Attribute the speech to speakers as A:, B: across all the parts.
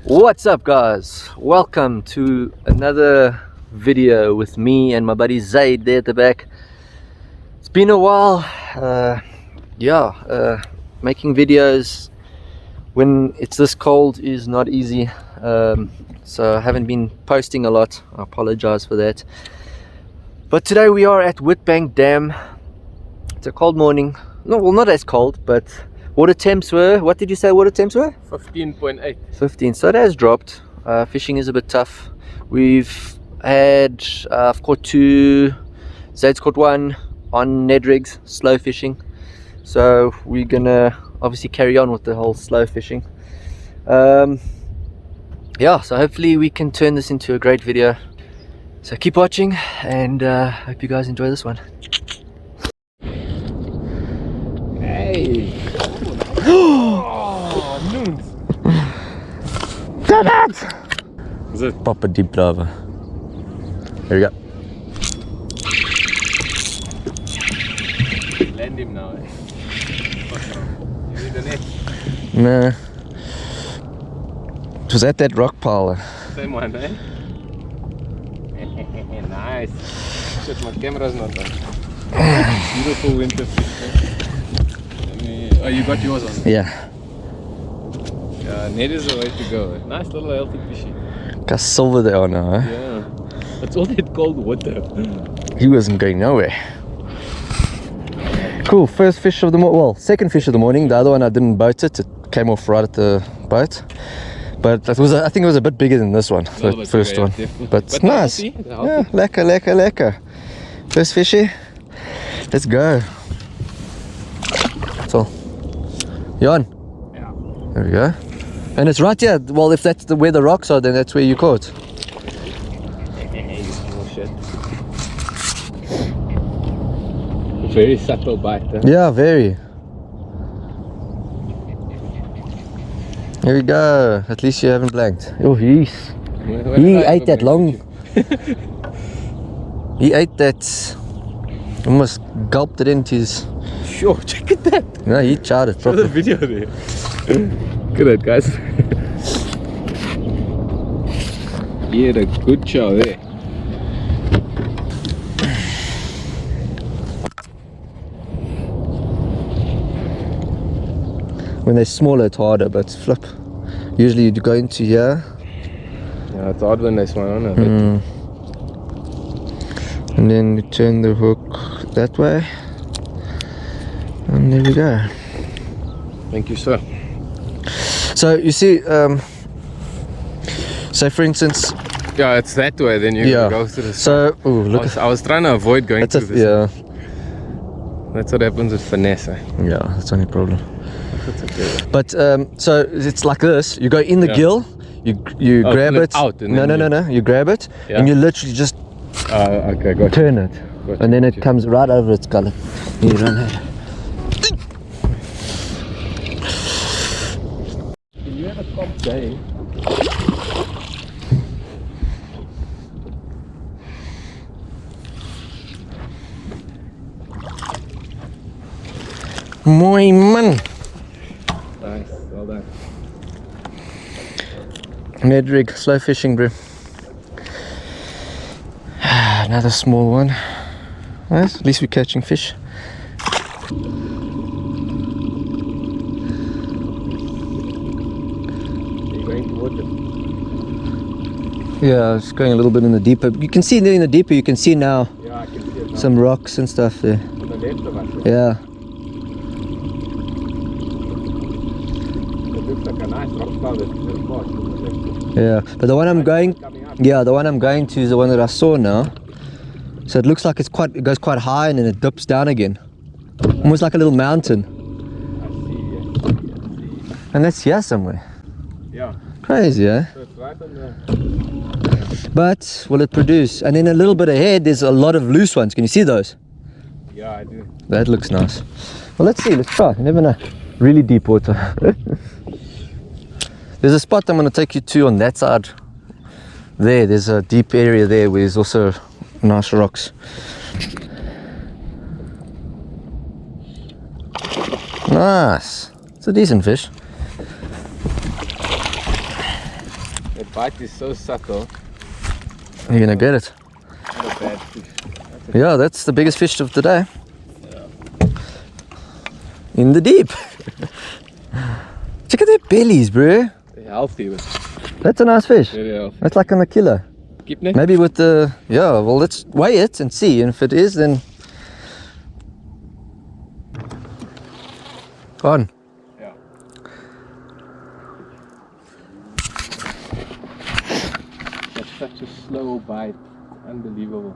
A: What's up, guys? Welcome to another video with me and my buddy Zaid there at the back. It's been a while. Making videos when it's this cold is not easy, so I haven't been posting a lot. I apologize for that. But today we are at Witbank Dam. It's a cold morning. No, well, not as cold, but water temps were, what did you say water temps were?
B: 15.8.
A: 15, so it has dropped. Fishing is a bit tough. I've caught two, Zaid's caught one on Ned rigs, slow fishing. So we're gonna obviously carry on with the whole slow fishing. So hopefully we can turn this into a great video. So keep watching and hope you guys enjoy this one.
B: Hey! Oh, noons!
A: Damn it!
B: Is it?
A: Pop a deep diver. There we go.
B: Land him now, eh? You need a net?
A: Nah. It was at that rock pile.
B: Same one, eh? Nice! Shit, my camera's not on. Beautiful winter fish. Oh, you got yours on?
A: Yeah.
B: Yeah, net is the way to go. Nice little healthy fishy.
A: Got silver there now, huh?
B: Yeah. It's all that cold water.
A: He wasn't going nowhere. Cool, first fish of the morning. Well, second fish of the morning. The other one I didn't boat it. It came off right at the boat. But it was, I think it was a bit bigger than this one, the first one. But it's nice.
B: Healthy.
A: Yeah, lekker. First fishy. Let's go. So, Jan.
B: Yeah.
A: There we go. And it's right here. Well, if that's where the rocks are, then that's where you caught.
B: Shit. Very subtle bite. Huh?
A: Yeah, very. Here we go. At least you haven't blanked. Oh, jeez. He ate that long. He ate that. Almost gulped it into his.
B: Sure, check at that.
A: No, he charred it properly.
B: Show the video there. Look at that, guys. He had a good chow there.
A: When they're smaller, it's harder, but flip. Usually you go into here.
B: Yeah, it's hard when they swim on it.
A: And then you turn the hook that way. And there we go.
B: Thank you, sir.
A: So you see, so for instance,
B: Yeah, it's that way, then you go through the
A: so look,
B: I was trying to avoid going through this.
A: yeah,
B: That's what happens with finesse. Eh?
A: yeah, that's the only problem.
B: That's okay.
A: But so it's like this: you go in the gill, you grab
B: pull
A: it.
B: it out and
A: no,
B: then
A: you grab it and you literally just
B: Okay, got
A: turn it, and then it comes right over its gullet. You run it.
B: Can you have a comp day?
A: Mooi man.
B: Nice, well done.
A: Ned rig, slow fishing, bro. Another small one. Nice. At least we're catching fish.
B: You're going towards it.
A: Yeah, it's going a little bit in the deeper. You can see in the deeper. You can see now.
B: Yeah, I can see it now.
A: Some rocks and stuff there.
B: On the left of us.
A: Yeah.
B: It looks like a nice rock pile that's very fast on the left.
A: Yeah, but the one I'm going, the one I'm going to is the one that I saw now. So it looks like it goes quite high and then it dips down again, almost like a little mountain.
B: I see.
A: And that's here somewhere.
B: Yeah.
A: Crazy, eh?
B: So it's right on the...
A: But will it produce? And then a little bit ahead, there's a lot of loose ones. Can you see those?
B: Yeah, I do.
A: That looks nice. Well, let's see. Let's try. You never know. Really deep water. There's a spot I'm going to take you to on that side. There's a deep area there where there's also nice rocks. Nice. It's a decent fish.
B: That bite is so subtle.
A: You're gonna get it.
B: Not a bad fish.
A: Yeah, that's the biggest fish of the day. In the deep. Check out their bellies, bro.
B: They're healthy, but
A: That's a nice fish.
B: very healthy.
A: That's like on a kilo.
B: Keep net?
A: Maybe with the, yeah, well, let's weigh it and see. And if it is, then on.
B: Yeah. That's such a slow bite. Unbelievable.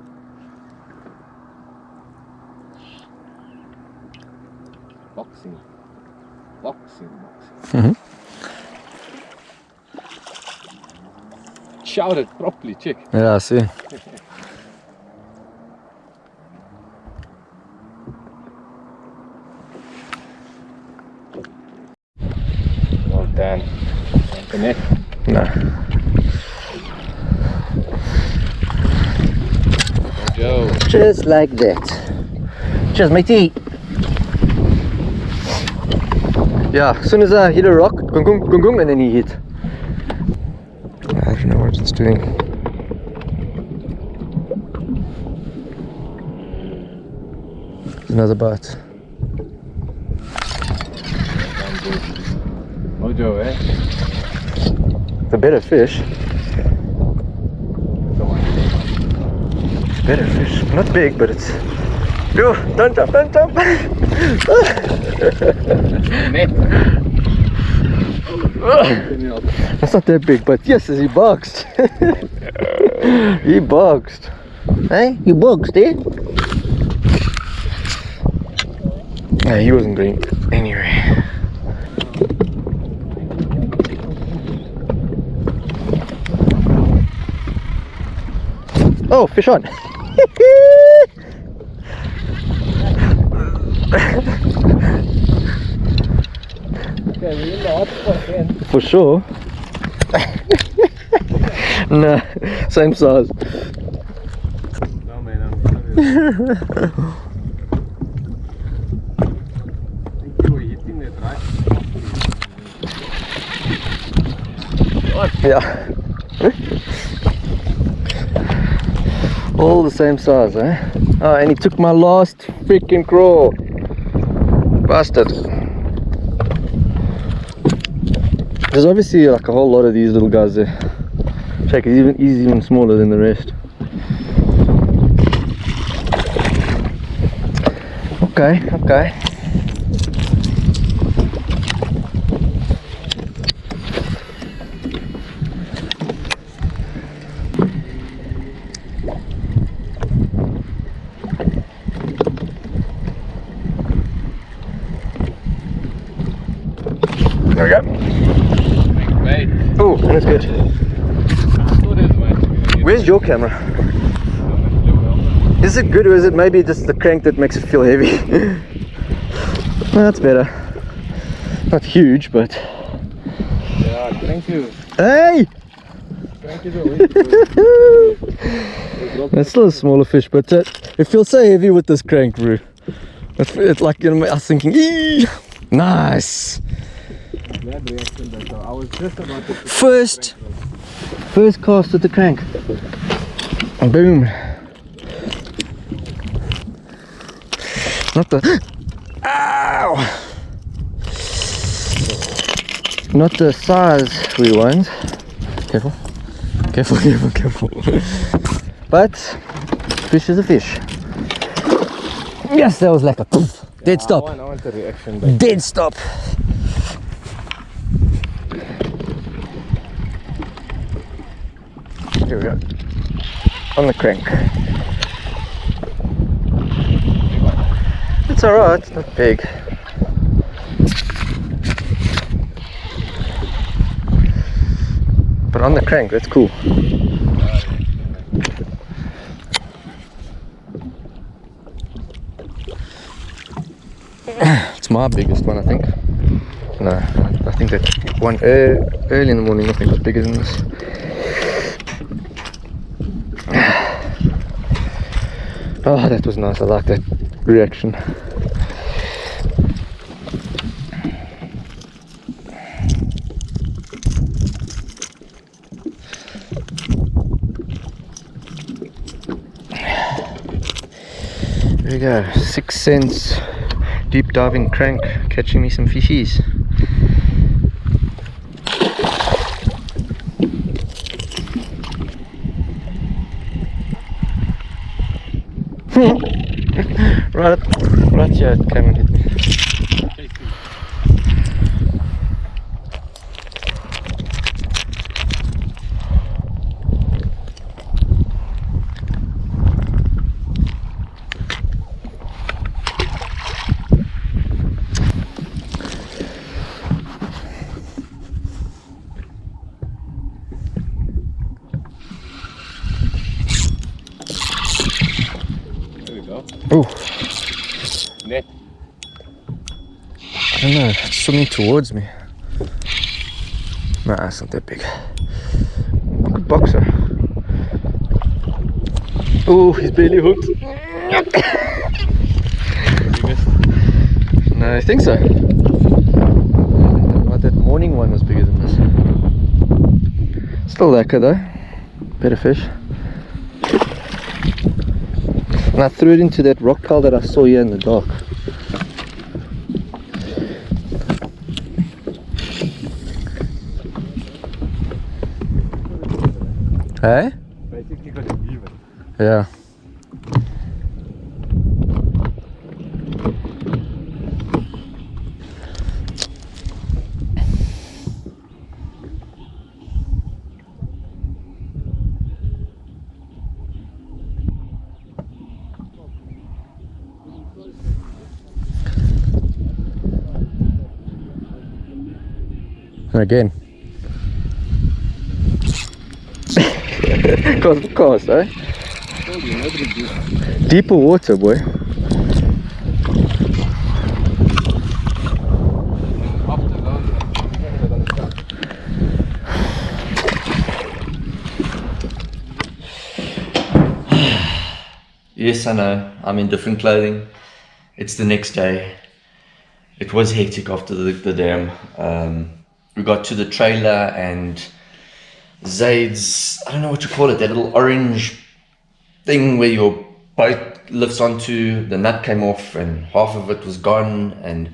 B: Boxing.
A: Mhm.
B: Shout it properly, check.
A: Yeah, I see.
B: Well done. The net.
A: No.
B: Joe.
A: Just like that. Cheers, matey. Yeah, as soon as I hit a rock, gung gung gung gung, and then he hit. I don't know what it's doing. Another bite.
B: Mojo, eh?
A: It's a better fish. Better fish. Not big, but it's. Yo, don't jump, don't jump!
B: Net.
A: That's not that big, but yes, he boxed. He boxed. Hey, you boxed, eh? Yeah, he wasn't green. Anyway. Oh, fish on.
B: Okay, we're in the hot spot then.
A: For sure. Nah, same size.
B: No man, I'm I think you were hitting that right.
A: Yeah. All the same size, eh? Oh, and he took my last freaking crawl. Bastard. There's obviously like a whole lot of these little guys there. Check, he's even smaller than the rest. Okay, okay. There we go.
B: Big bait.
A: Oh, and it's good.
B: I thought it was
A: Where's your camera? Is it good or is it maybe just the crank that makes it feel heavy? Well, that's better. Not huge, but...
B: Yeah, thank you.
A: Hey!
B: Thank you.
A: That's still a smaller fish, but it feels so heavy with this crank, bro. It's like, you know, I was thinking, eee! Nice!
B: Bad reaction, but I was just about to...
A: First cast with the crank. Boom. Not the... Ow! Not the size we want. Careful. Careful, careful, careful. But, fish is a fish. Yes, that was like a poof. Dead stop.
B: I want the reaction, but...
A: Dead stop. Here we go. On the crank. It's alright, it's not big. But on the crank, that's cool. It's my biggest one, I think. No, I think that one early in the morning, I think was bigger than this. Oh, that was nice. I like that reaction. we go, 6 cents deep diving crank, catching me some fishies. right here, it came and hit me. Oh,
B: Net.
A: I don't know, it's swimming towards me. Nah, it's not that big. Good boxer. Oh, he's barely hooked. No, I think so. But that morning one was bigger than this. Still lekker though. Better fish. And I threw it into that rock pile that I saw here in the dark. Hey?
B: Basically got it even.
A: Yeah. Again. Cost, eh? Deeper water, boy. Yes, I know. I'm in different clothing. It's the next day. It was hectic after the dam. We got to the trailer and Zaid's, I don't know what you call it, that little orange thing where your boat lifts onto, the nut came off and half of it was gone, and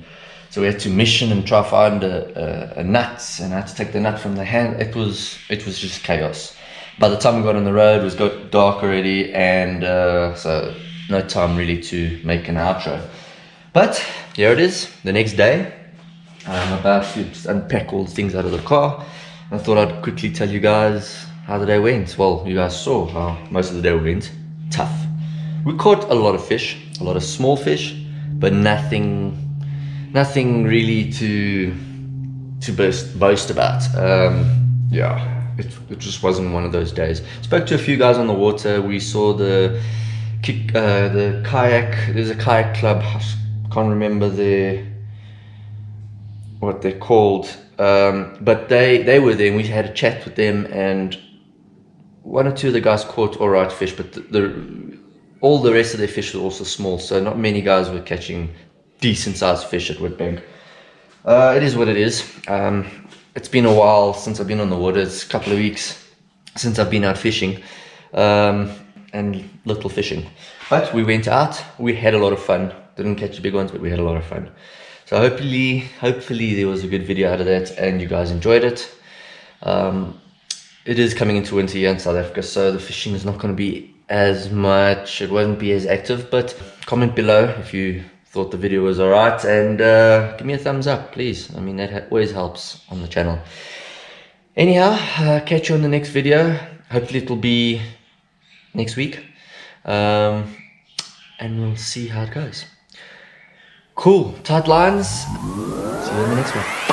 A: so we had to mission and try to find a nut, and I had to take the nut from the hand. It was just chaos. By the time we got on the road, it was got dark already, and so no time really to make an outro. But here it is, the next day. I'm about to just unpack all the things out of the car. I thought I'd quickly tell you guys how the day went. Well, you guys saw how most of the day went. Tough. We caught a lot of fish, a lot of small fish, but nothing really to boast about. Yeah, it just wasn't one of those days. Spoke to a few guys on the water. We saw the kayak. There's a kayak club. I can't remember what they're called, but they were there and we had a chat with them, and one or two of the guys caught alright fish, but all the rest of their fish were also small, so not many guys were catching decent sized fish at Witbank. It is what it is. It's been a while since I've been on the water. It's a couple of weeks since I've been out fishing, and little fishing, but we went out, we had a lot of fun. Didn't catch big ones, but we had a lot of fun. So hopefully there was a good video out of that and you guys enjoyed it. It is coming into winter here in South Africa, so the fishing is not going to be as much, it won't be as active, but comment below if you thought the video was alright, and give me a thumbs up, please. I mean, that always helps on the channel. Anyhow, catch you on the next video. Hopefully it'll be next week, and we'll see how it goes. Cool, tight lines. See you in the next one.